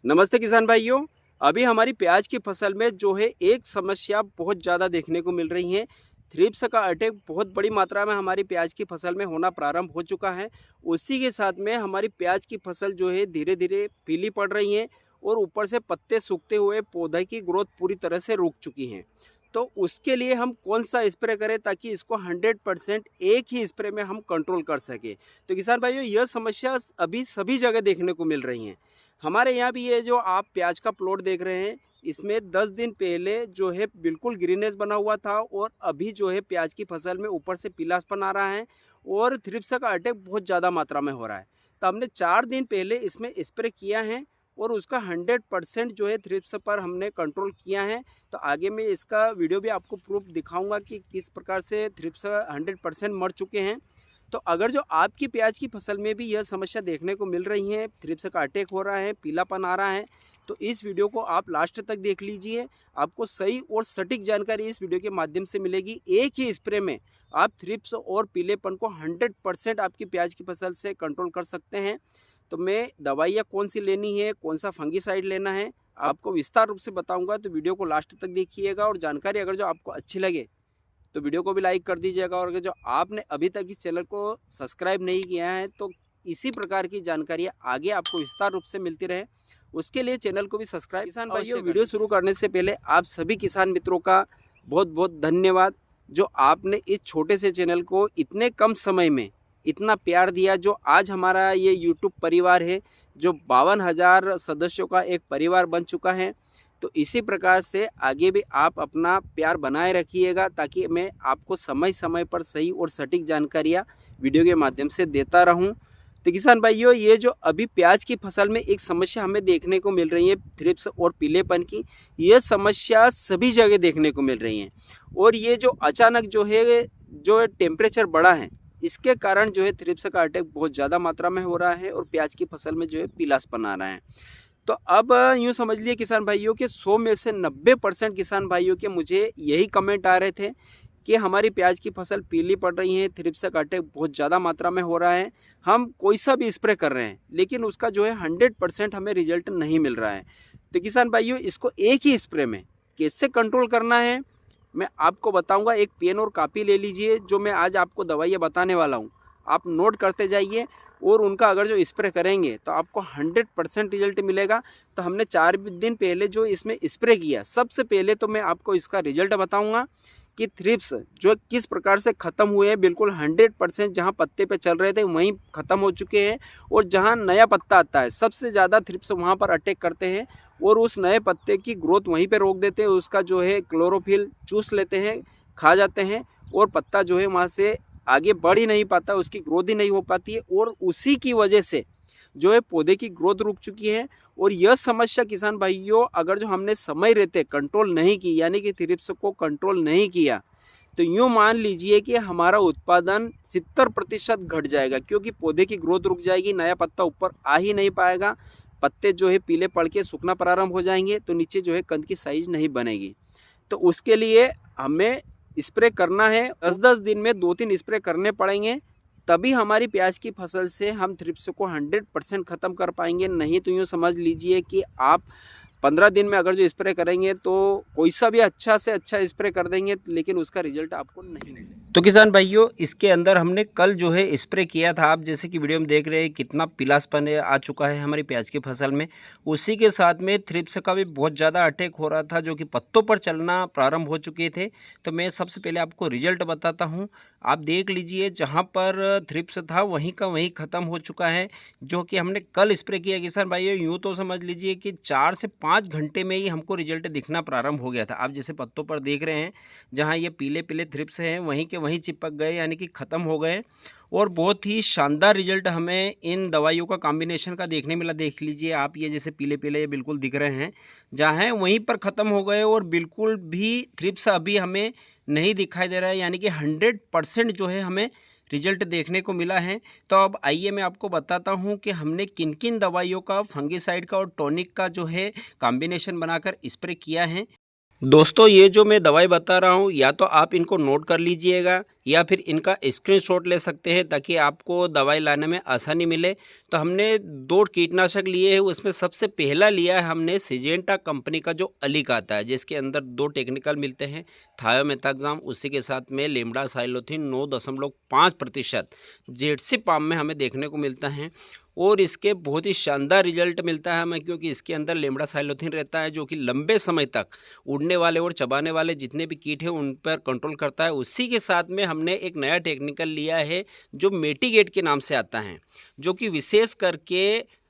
नमस्ते किसान भाइयों। अभी हमारी प्याज की फसल में जो है एक समस्या बहुत ज़्यादा देखने को मिल रही है। थ्रिप्स का अटैक बहुत बड़ी मात्रा में हमारी प्याज की फसल में होना प्रारंभ हो चुका है। उसी के साथ में हमारी प्याज की फसल जो है धीरे धीरे पीली पड़ रही है और ऊपर से पत्ते सूखते हुए पौधे की ग्रोथ पूरी तरह से रुक चुकी है। तो उसके लिए हम कौन सा स्प्रे करें ताकि इसको 100% एक ही स्प्रे में हम कंट्रोल कर सकें। तो किसान भाइयों, यह समस्या अभी सभी जगह देखने को मिल रही है। हमारे यहाँ भी ये जो आप प्याज का प्लॉट देख रहे हैं, इसमें 10 दिन पहले जो है बिल्कुल ग्रीनेस बना हुआ था और अभी जो है प्याज की फसल में ऊपर से पीलापन आ रहा है और थ्रिप्स का अटैक बहुत ज़्यादा मात्रा में हो रहा है। तो हमने 4 दिन पहले इसमें स्प्रे किया है और उसका 100% जो है थ्रिप्स पर हमने कंट्रोल किया है। तो आगे मैं इसका वीडियो भी आपको प्रूफ दिखाऊंगा कि किस प्रकार से थ्रिप्स 100% मर चुके हैं। तो अगर जो आपकी प्याज की फसल में भी यह समस्या देखने को मिल रही है, थ्रिप्स का अटैक हो रहा है, पीलापन आ रहा है, तो इस वीडियो को आप लास्ट तक देख लीजिए। आपको सही और सटीक जानकारी इस वीडियो के माध्यम से मिलेगी। एक ही स्प्रे में आप थ्रिप्स और पीलेपन को 100% आपकी प्याज की फसल से कंट्रोल कर सकते हैं। तो मैं दवाइयाँ कौन सी लेनी है, कौन सा फंगीसाइड लेना है, आपको विस्तार रूप से बताऊंगा। तो वीडियो को लास्ट तक देखिएगा और जानकारी अगर जो आपको अच्छी लगे तो वीडियो को भी लाइक कर दीजिएगा। और अगर जो आपने अभी तक इस चैनल को सब्सक्राइब नहीं किया है तो इसी प्रकार की जानकारियाँ आगे आपको विस्तार रूप से मिलती रहे, उसके लिए चैनल को भी सब्सक्राइब। किसान भाइयों, वीडियो शुरू करने से पहले आप सभी किसान मित्रों का बहुत बहुत धन्यवाद, जो आपने इस छोटे से चैनल को इतने कम समय में इतना प्यार दिया। जो आज हमारा ये यूट्यूब परिवार है, जो 52,000 सदस्यों का एक परिवार बन चुका है। तो इसी प्रकार से आगे भी आप अपना प्यार बनाए रखिएगा ताकि मैं आपको समय समय पर सही और सटीक जानकारियाँ वीडियो के माध्यम से देता रहूं। तो किसान भाइयों, ये जो अभी प्याज की फसल में एक समस्या हमें देखने को मिल रही है थ्रिप्स और पीलेपन की, ये समस्या सभी जगह देखने को मिल रही है। और ये जो अचानक जो टेम्परेचर बढ़ा है, इसके कारण जो है थ्रिप्स का अटैक बहुत ज़्यादा मात्रा में हो रहा है और प्याज की फसल में जो है पीलापन आ रहा है। तो अब यूँ समझ लिए किसान भाइयों के 100 में से 90% किसान भाइयों के मुझे यही कमेंट आ रहे थे कि हमारी प्याज की फसल पीली पड़ रही है, थ्रिप्स का अटैक बहुत ज़्यादा मात्रा में हो रहा है, हम कोई सा भी स्प्रे कर रहे हैं लेकिन उसका जो है 100% हमें रिजल्ट नहीं मिल रहा है। तो किसान भाइयों, इसको एक ही स्प्रे में कैसे कंट्रोल करना है मैं आपको बताऊंगा। एक पेन और कापी ले लीजिए, जो मैं आज आपको दवाइयाँ बताने वाला हूँ आप नोट करते जाइए और उनका अगर जो स्प्रे करेंगे तो आपको 100% रिजल्ट मिलेगा। तो हमने 4 दिन पहले जो इसमें स्प्रे किया, सबसे पहले तो मैं आपको इसका रिजल्ट बताऊंगा कि थ्रिप्स जो किस प्रकार से ख़त्म हुए हैं। बिल्कुल 100% जहां पत्ते पे चल रहे थे वहीं ख़त्म हो चुके हैं और जहां नया पत्ता आता है सबसे ज़्यादा थ्रिप्स वहां पर अटैक करते हैं और उस नए पत्ते की ग्रोथ वहीं पर रोक देते हैं। उसका जो है क्लोरोफिल चूस लेते हैं, खा जाते हैं और पत्ता जो है वहाँ से आगे बढ़ ही नहीं पाता, उसकी ग्रोथ ही नहीं हो पाती है और उसी की वजह से जो है पौधे की ग्रोथ रुक चुकी है। और यह समस्या किसान भाइयों, अगर जो हमने समय रहते कंट्रोल नहीं की, यानी कि थ्रिप्स को कंट्रोल नहीं किया, तो यूँ मान लीजिए कि हमारा उत्पादन 70% घट जाएगा, क्योंकि पौधे की ग्रोथ रुक जाएगी, नया पत्ता ऊपर आ ही नहीं पाएगा, पत्ते जो है पीले पड़ के सूखना प्रारंभ हो जाएंगे, तो नीचे जो है कंद की साइज नहीं बनेगी। तो उसके लिए हमें स्प्रे करना है, 10-10 दिन में 2-3 स्प्रे करने पड़ेंगे, तभी हमारी प्याज की फसल से हम थ्रिप्स को 100% ख़त्म कर पाएंगे। नहीं तो यूँ समझ लीजिए कि आप 15 दिन में अगर जो स्प्रे करेंगे तो कोई सा भी अच्छा से अच्छा स्प्रे कर देंगे लेकिन उसका रिजल्ट आपको नहीं मिलेगा। तो किसान भाइयों, इसके अंदर हमने कल जो है स्प्रे किया था, आप जैसे कि वीडियो में देख रहे हैं कितना पीलापन आ चुका है हमारी प्याज की फसल में। उसी के साथ में थ्रिप्स का भी बहुत ज़्यादा अटैक हो रहा था, जो कि पत्तों पर चलना प्रारंभ हो चुके थे। तो मैं सबसे पहले आपको रिजल्ट बताता हूँ। आप देख लीजिए, जहाँ पर थ्रिप्स था वहीं का वहीं ख़त्म हो चुका है, जो कि हमने कल स्प्रे किया। किसान भाइयों, यूँ तो समझ लीजिए कि 4 से 5 घंटे में ही हमको रिजल्ट दिखना प्रारंभ हो गया था। आप जैसे पत्तों पर देख रहे हैं, जहाँ ये पीले पीले थ्रिप्स हैं वहीं के वहीं चिपक गए, यानी कि ख़त्म हो गए। और बहुत ही शानदार रिजल्ट हमें इन दवाइयों का कॉम्बिनेशन का देखने मिला। देख लीजिए आप, ये जैसे पीले पीले ये बिल्कुल दिख रहे हैं, जहाँ हैं वहीं पर ख़त्म हो गए और बिल्कुल भी थ्रिप्स अभी हमें नहीं दिखाई दे रहा है, यानी कि 100% जो है हमें रिजल्ट देखने को मिला है। तो अब आइए मैं आपको बताता हूँ कि हमने किन किन दवाइयों का, फंगिसाइड का और टॉनिक का जो है कॉम्बिनेशन बनाकर स्प्रे किया है। दोस्तों, ये जो मैं दवाई बता रहा हूँ, या तो आप इनको नोट कर लीजिएगा या फिर इनका स्क्रीनशॉट ले सकते हैं ताकि आपको दवाई लाने में आसानी मिले। तो हमने 2 कीटनाशक लिए हैं, उसमें सबसे पहला लिया है हमने सिजेंटा कंपनी का जो अलिक आता है, जिसके अंदर 2 टेक्निकल मिलते हैं, थायोमेथाक्साम, उसी के साथ में लिम्डासाइलोथिन 9.5% जेडसी पाम में हमें देखने को मिलता है। और इसके बहुत ही शानदार रिजल्ट मिलता है हमें, क्योंकि इसके अंदर लिम्डासाइलोथिन रहता है जो कि लंबे समय तक उड़ने वाले और चबाने वाले जितने भी कीट हैं उन पर कंट्रोल करता है। उसी के साथ में हमने एक नया टेक्निकल लिया है जो मेटिगेट के नाम से आता है, जो कि विशेष करके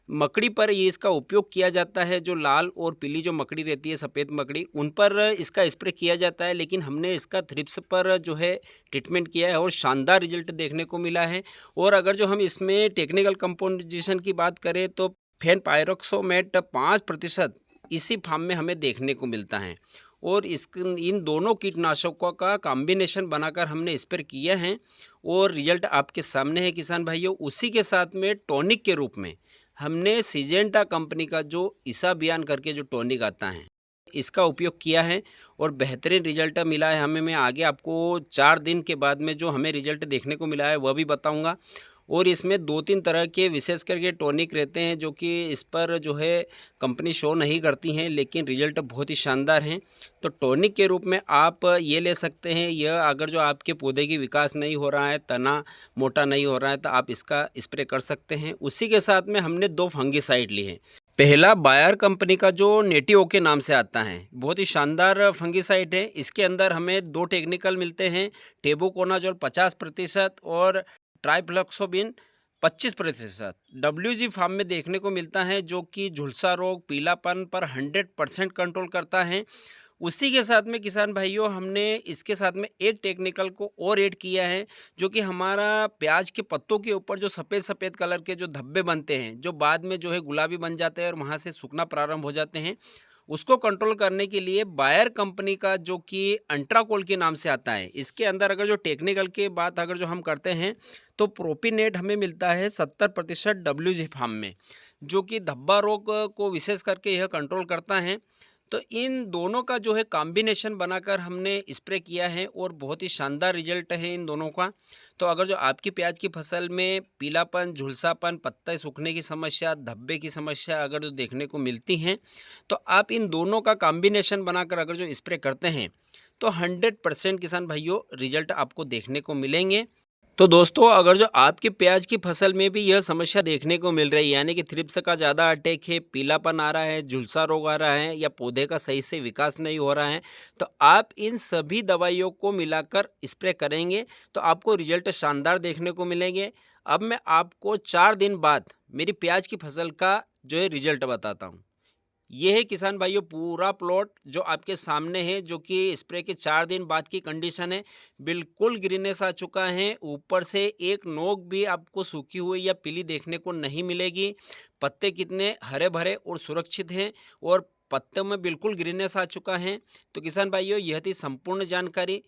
मकड़ी पर ये इसका उपयोग किया जाता है। जो लाल और पीली जो मकड़ी रहती है, सफ़ेद मकड़ी, उन पर इसका स्प्रे किया जाता है, लेकिन हमने इसका थ्रिप्स पर जो है ट्रीटमेंट किया है और शानदार रिजल्ट देखने को मिला है। और अगर जो हम इसमें टेक्निकल कंपोजिशन की बात करें तो फेनपायरोक्सोमेट 5% इसी फार्म में हमें देखने को मिलता है। और इन दोनों कीटनाशकों का कॉम्बिनेशन बनाकर हमने स्प्रे किया है और रिजल्ट आपके सामने है किसान भाइयों। उसी के साथ में टॉनिक के रूप में हमने सिजेंटा कंपनी का जो इसाबियान करके जो टॉनिक आता है, इसका उपयोग किया है और बेहतरीन रिजल्ट मिला है हमें। मैं आगे आपको 4 दिन के बाद में जो हमें रिजल्ट देखने को मिला है वह भी बताऊंगा। और इसमें 2-3 तरह के विशेष करके टॉनिक रहते हैं जो कि इस पर जो है कंपनी शो नहीं करती हैं, लेकिन रिजल्ट बहुत ही शानदार हैं। तो टॉनिक के रूप में आप ये ले सकते हैं। यह अगर जो आपके पौधे की विकास नहीं हो रहा है, तना मोटा नहीं हो रहा है, तो आप इसका स्प्रे कर सकते हैं। उसी के साथ में हमने 2 फंगिसाइड लिए हैं। पहला बायर कंपनी का जो नेटिओ के नाम से आता है, बहुत ही शानदार फंगिसाइड है। इसके अंदर हमें 2 टेक्निकल मिलते हैं, टेबुकोनाजोल 50% और ट्राइफ्लॉक्सोबिन 25%। डब्ल्यूजी फार्म में देखने को मिलता है जो कि झुलसा रोग, पीलापन पर 100% कंट्रोल करता है। उसी के साथ में किसान भाइयों हमने इसके साथ में एक टेक्निकल को और ऐड किया है, जो कि हमारा प्याज के पत्तों के ऊपर जो सफ़ेद सफ़ेद कलर के जो धब्बे बनते हैं, जो बाद में जो है गुलाबी बन जाते हैं और वहाँ से सूखना प्रारंभ हो जाते हैं, उसको कंट्रोल करने के लिए बायर कंपनी का जो कि अंट्राकोल के नाम से आता है। इसके अंदर अगर जो टेक्निकल की बात अगर जो हम करते हैं तो प्रोपिनेट हमें मिलता है 70% डब्ल्यूजी फार्म में, जो कि धब्बा रोग को विशेष करके यह कंट्रोल करता है। तो इन दोनों का जो है कॉम्बिनेशन बनाकर हमने स्प्रे किया है और बहुत ही शानदार रिजल्ट है इन दोनों का। तो अगर जो आपकी प्याज की फसल में पीलापन, झुलसापन, पत्ते सूखने की समस्या, धब्बे की समस्या अगर जो देखने को मिलती हैं, तो आप इन दोनों का कॉम्बिनेशन बनाकर अगर जो स्प्रे करते हैं तो 100% किसान भाइयों रिजल्ट आपको देखने को मिलेंगे। तो दोस्तों, अगर जो आपकी प्याज की फसल में भी यह समस्या देखने को मिल रही है, यानी कि थ्रिप्स का ज़्यादा अटैक है, पीलापन आ रहा है, झुलसा रोग आ रहा है या पौधे का सही से विकास नहीं हो रहा है, तो आप इन सभी दवाइयों को मिलाकर स्प्रे करेंगे तो आपको रिजल्ट शानदार देखने को मिलेंगे। अब मैं आपको 4 दिन बाद मेरी प्याज की फसल का जो है रिजल्ट बताता हूँ। ये है किसान भाइयों पूरा प्लॉट जो आपके सामने है, जो कि स्प्रे के 4 दिन बाद की कंडीशन है। बिल्कुल ग्रीनेस आ चुका है, ऊपर से एक नोक भी आपको सूखी हुई या पीली देखने को नहीं मिलेगी। पत्ते कितने हरे भरे और सुरक्षित हैं और पत्तों में बिल्कुल ग्रीनेस आ चुका है। तो किसान भाइयों, यह थी संपूर्ण जानकारी।